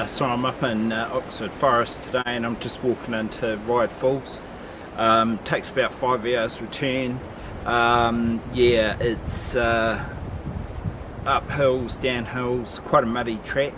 So I'm up in Oxford Forest today and I'm just walking into Ryde Falls. Takes about 5 hours to return. Yeah, it's up hills, down hills, quite a muddy track.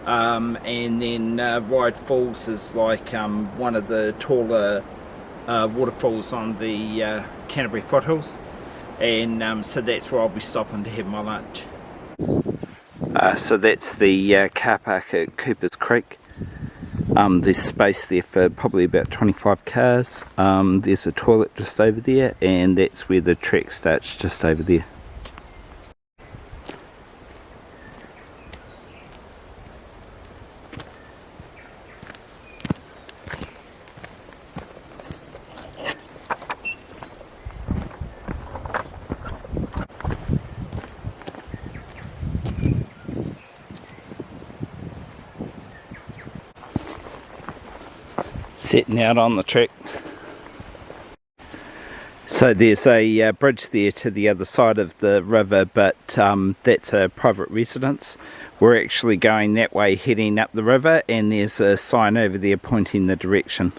And then Ryde Falls is like one of the taller waterfalls on the Canterbury Foothills. And so that's where I'll be stopping to have my lunch. So that's the car park at Cooper's Creek. There's space there for probably about 25 cars. There's a toilet just over there, and that's where the trek starts, just over there. Setting out on the track. So there's a bridge there to the other side of the river, but that's a private residence. We're actually going that way, heading up the river, and there's a sign over there pointing the direction.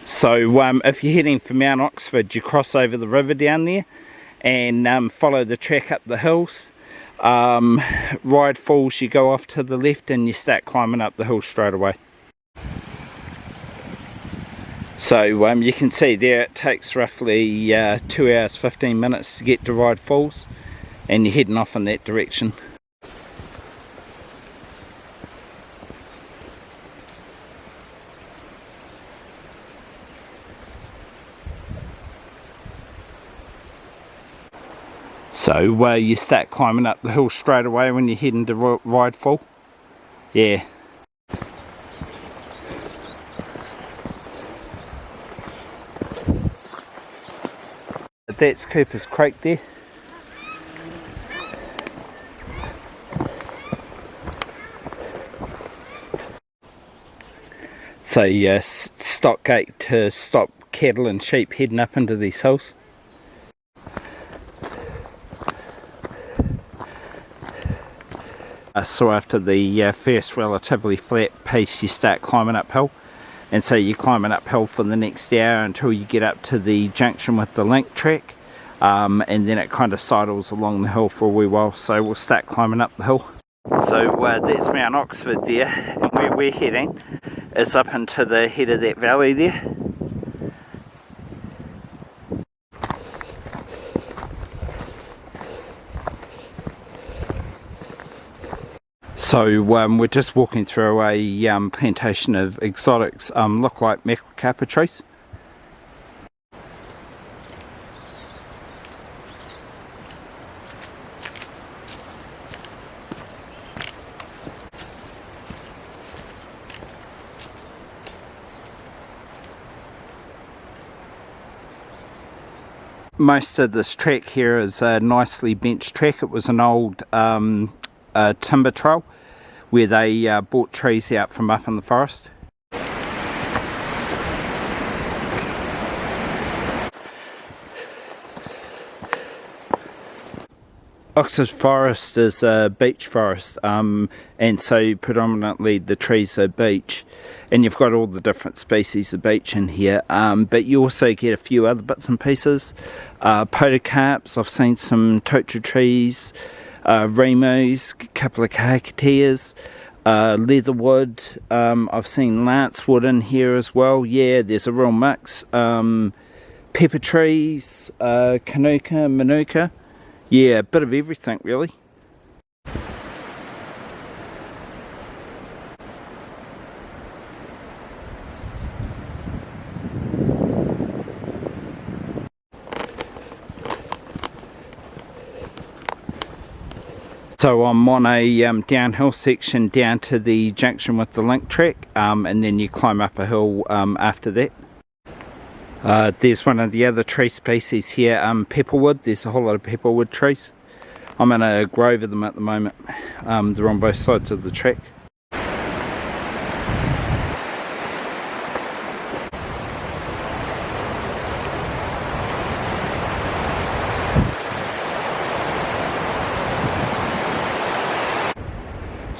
So if you're heading for Mount Oxford, you cross over the river down there and follow the track up the hills. Ryde Falls, you go off to the left and you start climbing up the hill straight away. So you can see there it takes roughly 2 hours 15 minutes to get to Ryde Falls, and you're heading off in that direction. So you start climbing up the hill straight away when you're heading to Ryde Falls. Yeah. That's Cooper's Creek there. It's a stock gate to stop cattle and sheep heading up into these hills. So after the first relatively flat piece, you start climbing uphill. And so you're climbing uphill for the next hour until you get up to the junction with the Link Track, and then it kind of sidles along the hill for a wee while. So we'll start climbing up the hill. So that's Mount Oxford there, and where we're heading is up into the head of that valley there. So we're just walking through a plantation of exotics, look like macrocarpa trees. Most of this track here is a nicely benched track. It was an old timber trail where they bought trees out from up in the forest. Oxford Forest is a beech forest, and so predominantly the trees are beech, and you've got all the different species of beech in here, but you also get a few other bits and pieces. Podocarps, I've seen some totara trees, remus, a couple of cacatias, leatherwood, I've seen lancewood in here as well. Yeah, there's a real mix. Pepper trees, kanuka, manuka. Yeah, a bit of everything really. So I'm on a downhill section down to the junction with the Link Track, and then you climb up a hill after that. There's one of the other tree species here, pepperwood. There's a whole lot of pepperwood trees. I'm in a grove of them at the moment. They're on both sides of the track.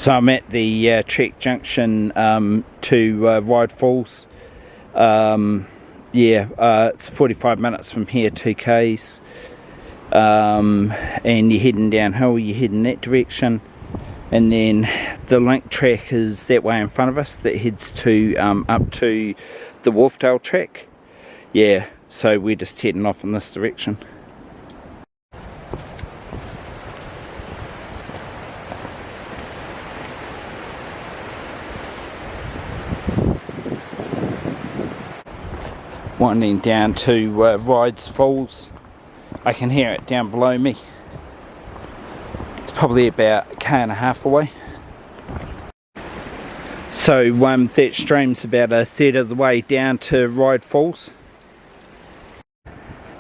So I'm at the Trek junction to Ryde Falls. It's 45 minutes from here, 2k's. And you're heading downhill, you're heading that direction. And then the Link Track is that way in front of us that heads to up to the Wharfdale track. Yeah, so we're just heading off in this direction. Winding down to Ryde Falls. I can hear it down below me. It's probably about a k and a half away. So that stream's about a third of the way down to Ryde Falls.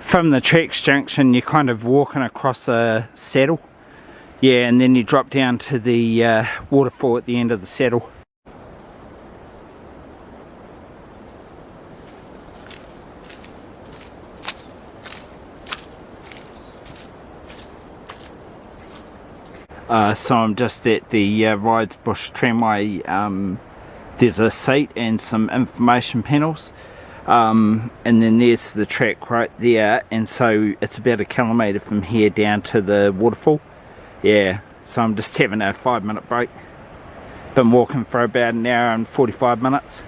From the Treks junction you're kind of walking across a saddle. Yeah, and then you drop down to the waterfall at the end of the saddle. So I'm just at the Ryde Bush tramway. There's a seat and some information panels, and then there's the track right there, and so it's about a kilometre from here down to the waterfall. Yeah, so I'm just having a 5-minute break. Been walking for about an hour and 45 minutes.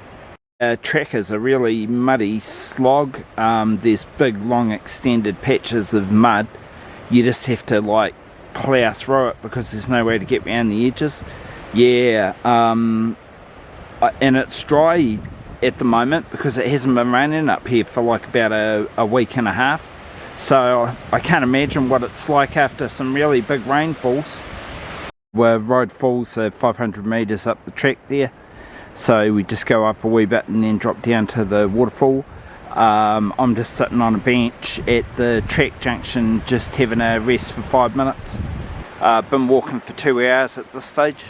Track is a really muddy slog. There's big long extended patches of mud. You just have to like plough through it because there's no way to get around the edges. Yeah, and it's dry at the moment because it hasn't been raining up here for like about a week and a half, so I can't imagine what it's like after some really big rainfalls. Ryde Falls are 500 metres up the track there, so we just go up a wee bit and then drop down to the waterfall. I'm just sitting on a bench at the track junction just having a rest for 5 minutes. Been walking for 2 hours at this stage.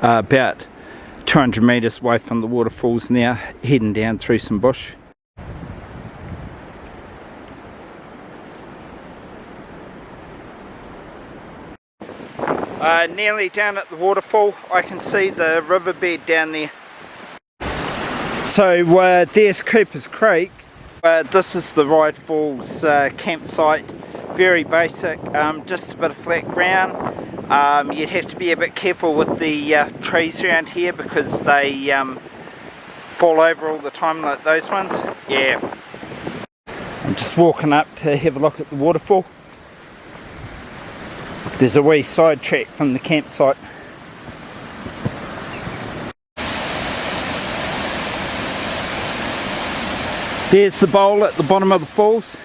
About 200 metres away from the waterfalls now, heading down through some bush. Nearly down at the waterfall. I can see the riverbed down there. So there's Cooper's Creek. This is the Ryde Falls campsite. Very basic, just a bit of flat ground. You'd have to be a bit careful with the trees around here because they fall over all the time like those ones. Yeah. I'm just walking up to have a look at the waterfall. There's a wee side track from the campsite. There's the bowl at the bottom of the falls.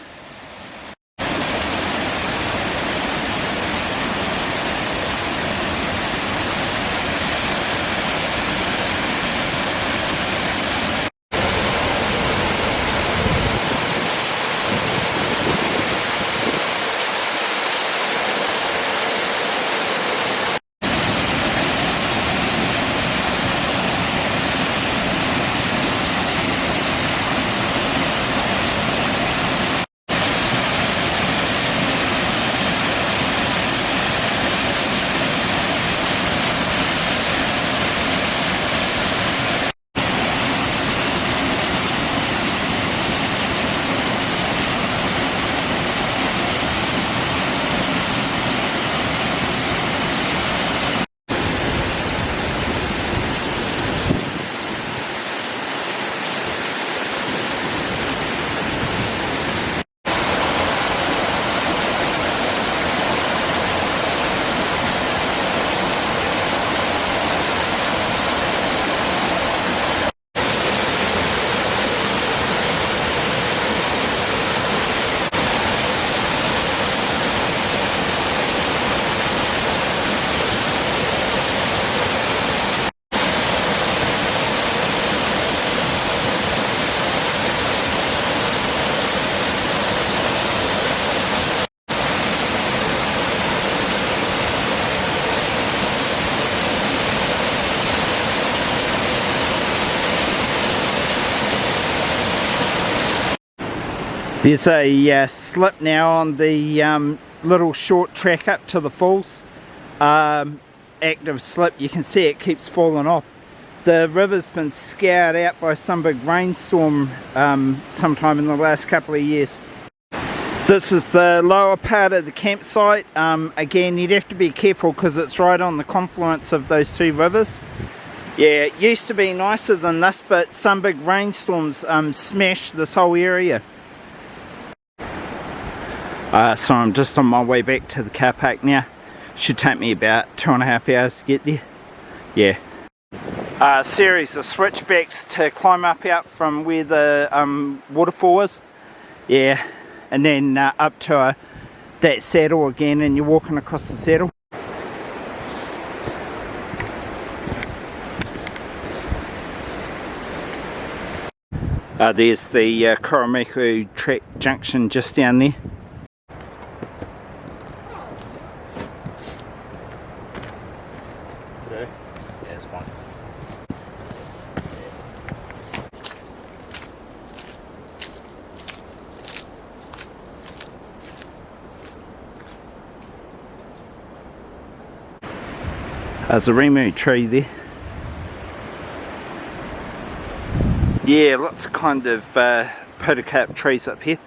There's a slip now on the little short track up to the falls. Active slip, you can see it keeps falling off. The river's been scoured out by some big rainstorm sometime in the last couple of years. This is the lower part of the campsite. Again, you'd have to be careful because it's right on the confluence of those two rivers. Yeah, it used to be nicer than this, but some big rainstorms smashed this whole area. So I'm just on my way back to the car park now. Should take me about 2.5 hours to get there. Yeah. A series of switchbacks to climb up out from where the waterfall is. Yeah. And then up to that saddle again, and you're walking across the saddle. There's the Coromandel track junction just down there. Today? Yeah, it's fine. There's a Remu tree there. Yeah, lots of kind of podocarp trees up here.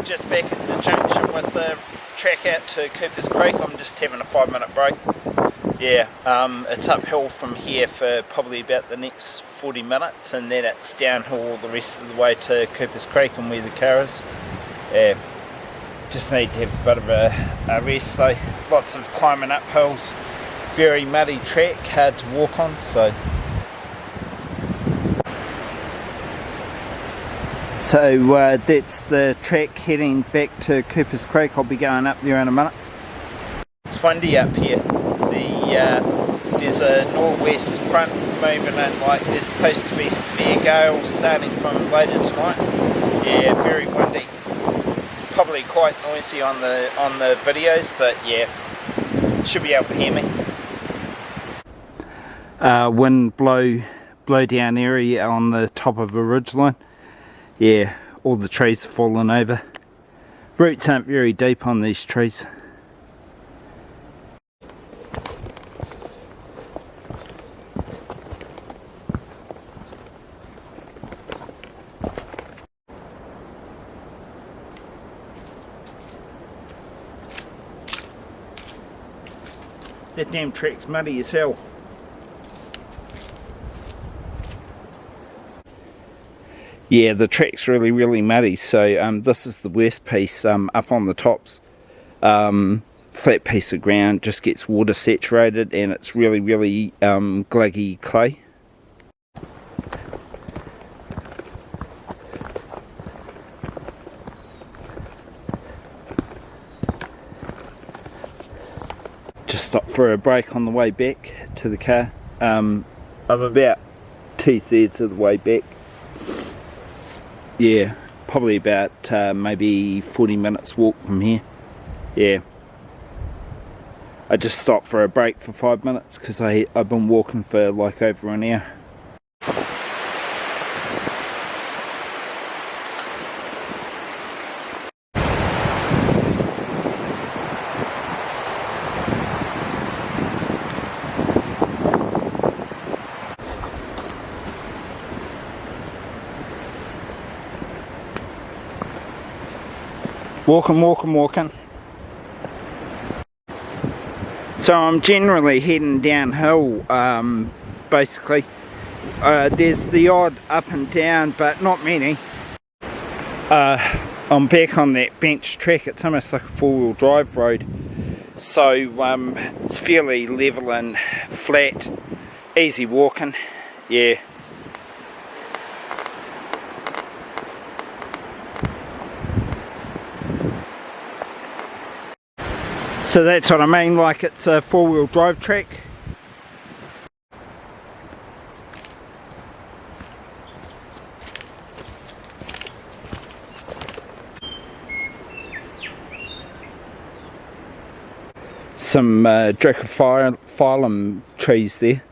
Just back at the junction with the track out to Cooper's Creek. I'm just having a 5-minute break. Yeah, it's uphill from here for probably about the next 40 minutes, and then it's downhill all the rest of the way to Cooper's Creek and where the car is. Yeah, just need to have a bit of a rest though. Lots of climbing up hills, very muddy track, hard to walk on, so. So that's the track heading back to Cooper's Creek. I'll be going up there in a minute. It's windy up here. There's a northwest front moving in, like there's supposed to be severe gale starting from later tonight. Yeah, very windy. Probably quite noisy on the videos, but yeah, should be able to hear me. Wind blow down area on the top of a ridgeline. Yeah, all the trees have fallen over. Roots aren't very deep on these trees. That damn track's muddy as hell. Yeah, the track's really muddy, so this is the worst piece up on the tops. Flat piece of ground just gets water saturated, and it's really gluggy clay. Just stopped for a break on the way back to the car. I'm about 2/3 of the way back. Yeah, probably about maybe 40 minutes walk from here. Yeah, I just stopped for a break for 5 minutes because I've been walking for like over an hour. Walking. So I'm generally heading downhill, basically. There's the odd up and down, but not many. I'm back on that bench track. It's almost like a 4-wheel drive road. So it's fairly level and flat, easy walking, yeah. So that's what I mean, like it's a 4-wheel drive track. some Dracophyllum trees there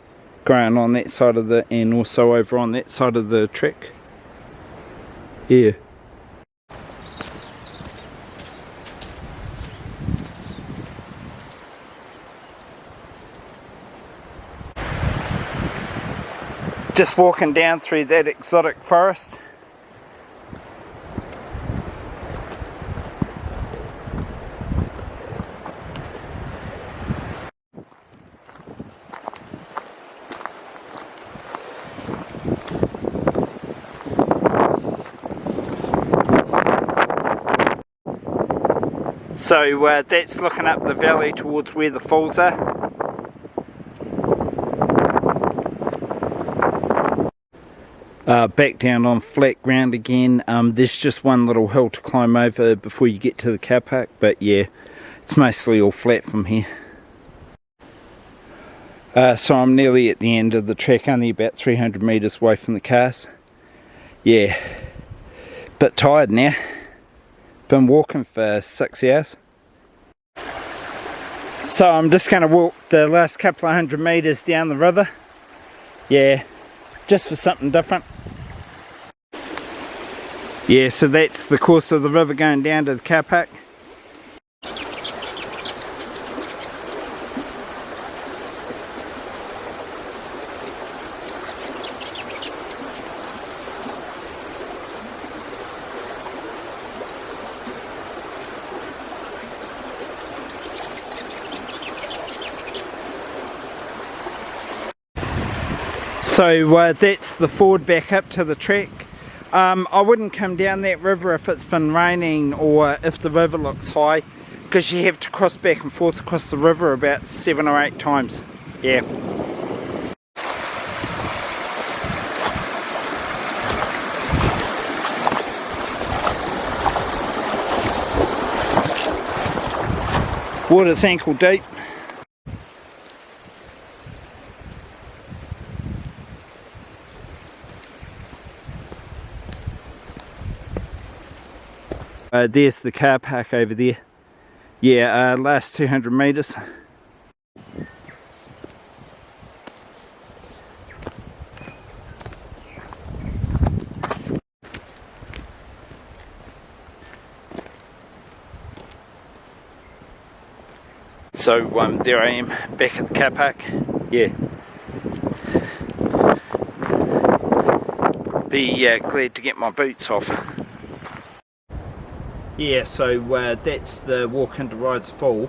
growing on that side of the, and also over on that side of the track. Yeah. Just walking down through that exotic forest. So that's looking up the valley towards where the falls are. Back down on flat ground again. There's just one little hill to climb over before you get to the car park, but yeah, it's mostly all flat from here. So I'm nearly at the end of the track, only about 300 metres away from the cars. Yeah, bit tired now. Been walking for 6 hours. So I'm just going to walk the last couple of 100 metres down the river. Yeah, just for something different. Yeah, so that's the course of the river going down to the car park. So that's the ford back up to the track. I wouldn't come down that river if it's been raining or if the river looks high, because you have to cross back and forth across the river about 7 or 8 times. Yeah. Water's ankle deep. There's the car park over there. Yeah, last 200 metres. So there I am, back at the car park. Yeah. Be glad to get my boots off. Yeah, so that's the walk into Ryde Falls.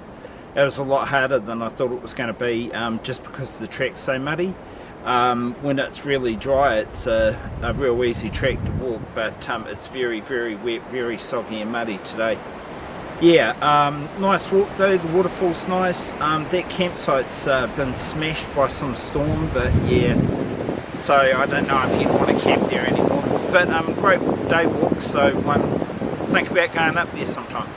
It was a lot harder than I thought it was going to be, just because the track's so muddy. When it's really dry, it's a real easy track to walk, but it's very, very wet, very soggy and muddy today. Yeah, nice walk though, the waterfall's nice. That campsite's been smashed by some storm, but yeah, so I don't know if you'd want to camp there anymore. But great day walk, so think about going up there sometime.